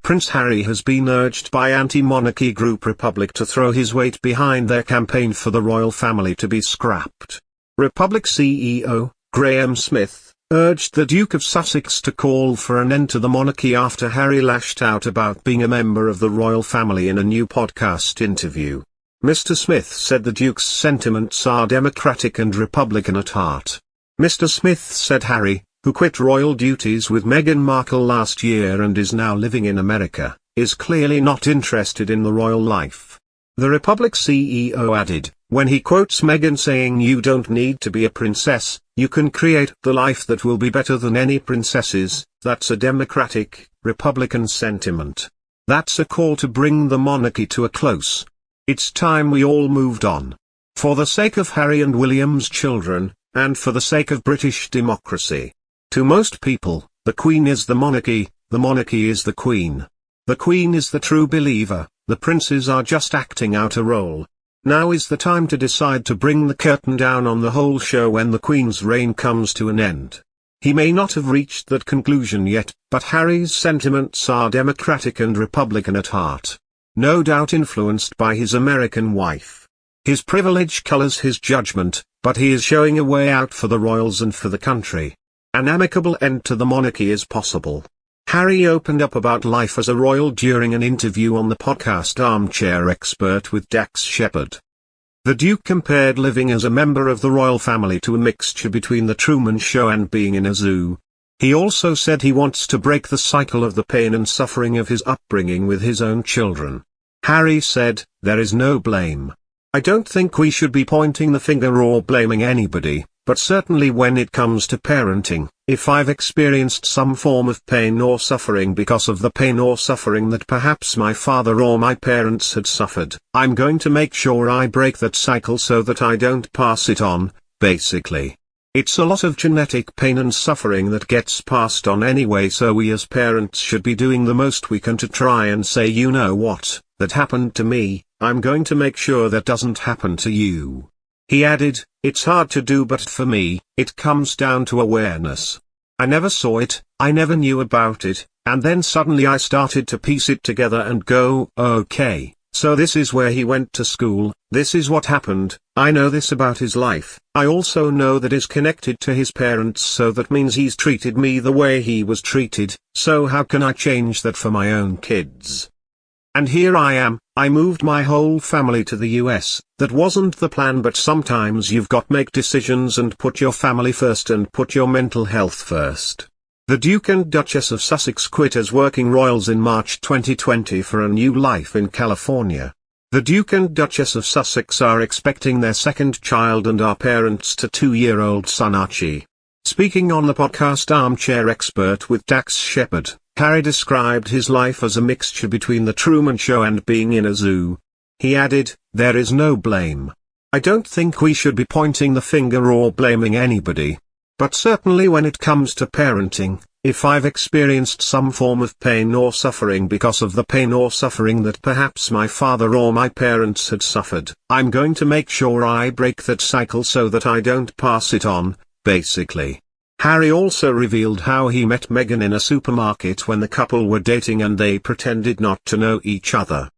Prince Harry has been urged by anti-monarchy group Republic to throw his weight behind their campaign for the royal family to be scrapped. Republic CEO, Graham Smith, urged the Duke of Sussex to call for an end to the monarchy after Harry lashed out about being a member of the royal family in a new podcast interview. Mr. Smith said the Duke's sentiments are democratic and Republican at heart. Mr. Smith said Harry, who quit royal duties with Meghan Markle last year and is now living in America, is clearly not interested in the royal life. The Republic CEO added, when he quotes Meghan saying "You don't need to be a princess, you can create the life that will be better than any princesses," that's a democratic, Republican sentiment. That's a call to bring the monarchy to a close. It's time we all moved on. For the sake of Harry and William's children, and for the sake of British democracy. To most people, the Queen is the monarchy is the Queen. The Queen is the true believer, the princes are just acting out a role. Now is the time to decide to bring the curtain down on the whole show when the Queen's reign comes to an end. He may not have reached that conclusion yet, but Harry's sentiments are democratic and Republican at heart. No doubt influenced by his American wife. His privilege colors his judgment, but he is showing a way out for the royals and for the country. An amicable end to the monarchy is possible. Harry opened up about life as a royal during an interview on the podcast Armchair Expert with Dax Shepard. The Duke compared living as a member of the royal family to a mixture between The Truman Show and being in a zoo. He also said he wants to break the cycle of the pain and suffering of his upbringing with his own children. Harry said, "There is no blame. I don't think we should be pointing the finger or blaming anybody. But certainly when it comes to parenting, if I've experienced some form of pain or suffering because of the pain or suffering that perhaps my father or my parents had suffered, I'm going to make sure I break that cycle so that I don't pass it on, basically. It's a lot of genetic pain and suffering that gets passed on anyway, so we as parents should be doing the most we can to try and say, you know what, that happened to me, I'm going to make sure that doesn't happen to you." He added, "It's hard to do, but for me, it comes down to awareness. I never saw it, I never knew about it, and then suddenly I started to piece it together and go, okay, so this is where he went to school, this is what happened, I know this about his life, I also know that is connected to his parents, so that means he's treated me the way he was treated, so how can I change that for my own kids? And here I am, I moved my whole family to the US, that wasn't the plan, but sometimes you've got to make decisions and put your family first and put your mental health first." The Duke and Duchess of Sussex quit as working royals in March 2020 for a new life in California. The Duke and Duchess of Sussex are expecting their second child and are parents to 2-year-old son Archie. Speaking on the podcast Armchair Expert with Dax Shepard, Harry described his life as a mixture between The Truman Show and being in a zoo. He added, "There is no blame. I don't think we should be pointing the finger or blaming anybody. But certainly when it comes to parenting, if I've experienced some form of pain or suffering because of the pain or suffering that perhaps my father or my parents had suffered, I'm going to make sure I break that cycle so that I don't pass it on, basically." Harry also revealed how he met Meghan in a supermarket when the couple were dating and they pretended not to know each other.